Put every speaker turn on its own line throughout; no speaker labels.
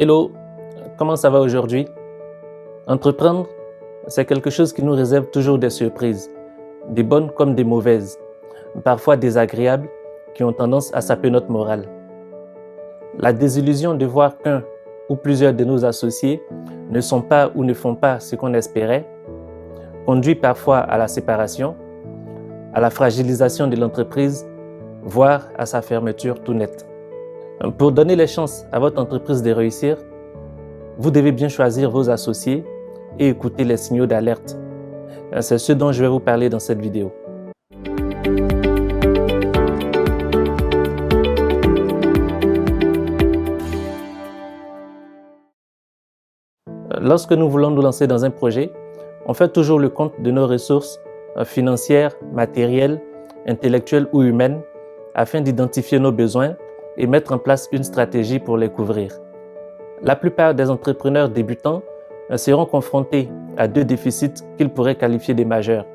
Hello, comment ça va aujourd'hui? Entreprendre, c'est quelque chose qui nous réserve toujours des surprises, des bonnes comme des mauvaises, parfois désagréables, qui ont tendance à saper notre morale. La désillusion de voir qu'un ou plusieurs de nos associés ne sont pas ou ne font pas ce qu'on espérait conduit parfois à la séparation, à la fragilisation de l'entreprise, voire à sa fermeture tout net. Pour donner les chances à votre entreprise de réussir, vous devez bien choisir vos associés et écouter les signaux d'alerte. C'est ce dont je vais vous parler dans cette vidéo. Lorsque nous voulons nous lancer dans un projet, on fait toujours le compte de nos ressources financières, matérielles, intellectuelles ou humaines afin d'identifier nos besoins et mettre en place une stratégie pour les couvrir. La plupart des entrepreneurs débutants seront confrontés à deux déficits qu'ils pourraient qualifier de majeurs,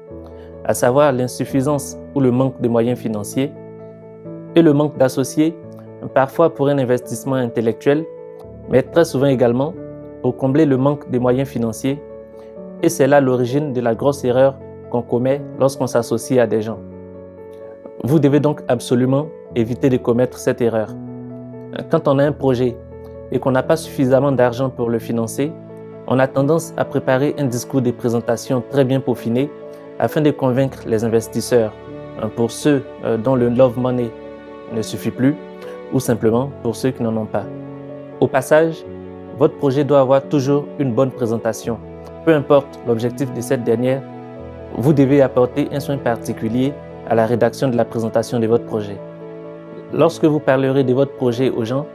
à savoir l'insuffisance ou le manque de moyens financiers et le manque d'associés, parfois pour un investissement intellectuel, mais très souvent également pour combler le manque de moyens financiers, et c'est là l'origine de la grosse erreur qu'on commet lorsqu'on s'associe à des gens. Vous devez donc absolument éviter de commettre cette erreur. Quand on a un projet et qu'on n'a pas suffisamment d'argent pour le financer, on a tendance à préparer un discours de présentation très bien peaufiné afin de convaincre les investisseurs, pour ceux dont le love money ne suffit plus ou simplement pour ceux qui n'en ont pas. Au passage, votre projet doit avoir toujours une bonne présentation. Peu importe l'objectif de cette dernière, vous devez apporter un soin particulier à la rédaction de la présentation de votre projet. Lorsque vous parlerez de votre projet aux gens,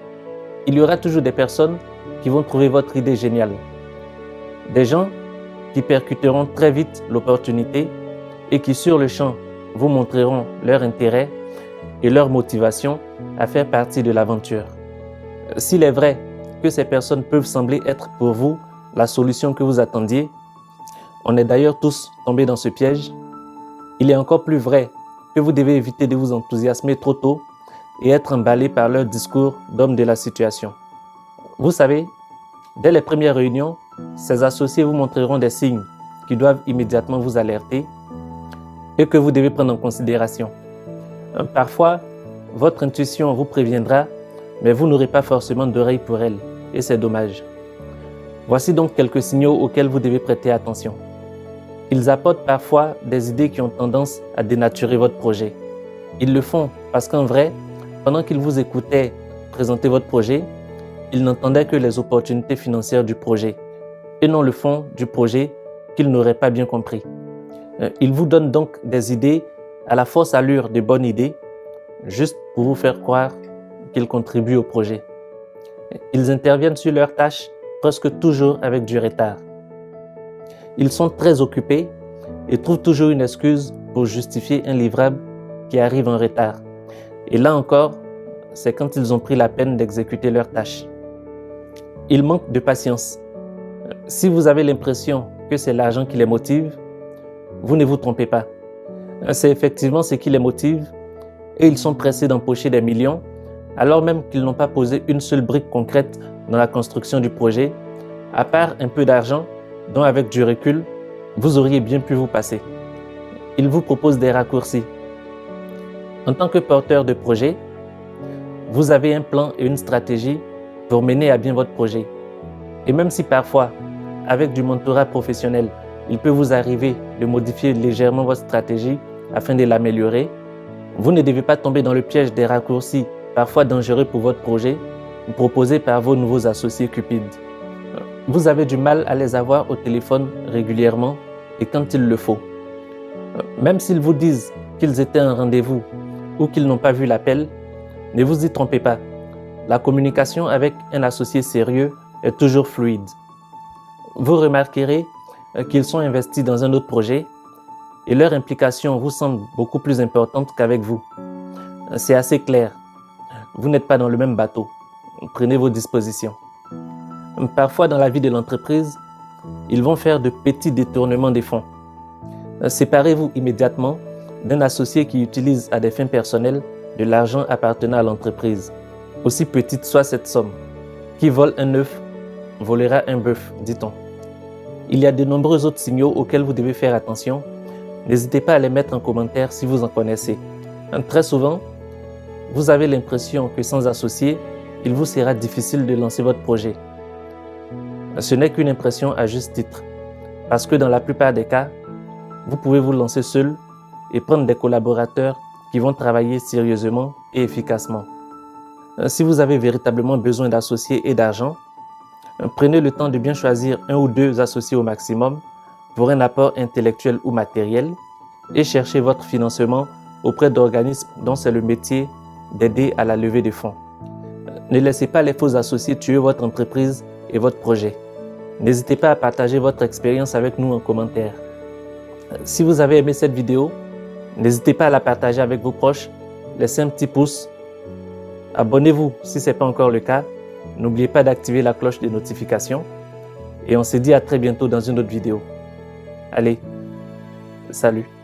il y aura toujours des personnes qui vont trouver votre idée géniale. Des gens qui percuteront très vite l'opportunité et qui sur le champ vous montreront leur intérêt et leur motivation à faire partie de l'aventure. S'il est vrai que ces personnes peuvent sembler être pour vous la solution que vous attendiez, on est d'ailleurs tous tombés dans ce piège, il est encore plus vrai que vous devez éviter de vous enthousiasmer trop tôt et être emballé par leur discours d'homme de la situation. Vous savez, dès les premières réunions, ces associés vous montreront des signes qui doivent immédiatement vous alerter et que vous devez prendre en considération. Parfois, votre intuition vous préviendra, mais vous n'aurez pas forcément d'oreille pour elle, et c'est dommage. Voici donc quelques signaux auxquels vous devez prêter attention. Ils apportent parfois des idées qui ont tendance à dénaturer votre projet. Ils le font parce qu'en vrai, pendant qu'ils vous écoutaient présenter votre projet, ils n'entendaient que les opportunités financières du projet et non le fond du projet qu'ils n'auraient pas bien compris. Ils vous donnent donc des idées à la fausse allure de bonnes idées, juste pour vous faire croire qu'ils contribuent au projet. Ils interviennent sur leurs tâches presque toujours avec du retard. Ils sont très occupés et trouvent toujours une excuse pour justifier un livrable qui arrive en retard. Et là encore, c'est quand ils ont pris la peine d'exécuter leurs tâches. Ils manquent de patience. Si vous avez l'impression que c'est l'argent qui les motive, vous ne vous trompez pas. C'est effectivement ce qui les motive et ils sont pressés d'empocher des millions alors même qu'ils n'ont pas posé une seule brique concrète dans la construction du projet, à part un peu d'argent dont avec du recul, vous auriez bien pu vous passer. Ils vous proposent des raccourcis. En tant que porteur de projet, vous avez un plan et une stratégie pour mener à bien votre projet. Et même si parfois, avec du mentorat professionnel, il peut vous arriver de modifier légèrement votre stratégie afin de l'améliorer, vous ne devez pas tomber dans le piège des raccourcis parfois dangereux pour votre projet, proposés par vos nouveaux associés cupides. Vous avez du mal à les avoir au téléphone régulièrement et quand il le faut. Même s'ils vous disent qu'ils étaient à un rendez-vous ou qu'ils n'ont pas vu l'appel, ne vous y trompez pas. La communication avec un associé sérieux est toujours fluide. Vous remarquerez qu'ils sont investis dans un autre projet et leur implication vous semble beaucoup plus importante qu'avec vous. C'est assez clair. Vous n'êtes pas dans le même bateau. Prenez vos dispositions. Parfois, dans la vie de l'entreprise, ils vont faire de petits détournements des fonds. Séparez-vous immédiatement d'un associé qui utilise à des fins personnelles de l'argent appartenant à l'entreprise, aussi petite soit cette somme. Qui vole un œuf volera un bœuf, dit-on. Il y a de nombreux autres signaux auxquels vous devez faire attention. N'hésitez pas à les mettre en commentaire si vous en connaissez. Très souvent, vous avez l'impression que sans associé, il vous sera difficile de lancer votre projet. Ce n'est qu'une impression à juste titre, parce que dans la plupart des cas, vous pouvez vous lancer seul et prendre des collaborateurs qui vont travailler sérieusement et efficacement. Si vous avez véritablement besoin d'associés et d'argent, prenez le temps de bien choisir un ou deux associés au maximum pour un apport intellectuel ou matériel et cherchez votre financement auprès d'organismes dont c'est le métier d'aider à la levée de fonds. Ne laissez pas les faux associés tuer votre entreprise et votre projet. N'hésitez pas à partager votre expérience avec nous en commentaire. Si vous avez aimé cette vidéo, n'hésitez pas à la partager avec vos proches, laissez un petit pouce, abonnez-vous si ce n'est pas encore le cas, n'oubliez pas d'activer la cloche de notification et on se dit à très bientôt dans une autre vidéo. Allez, salut!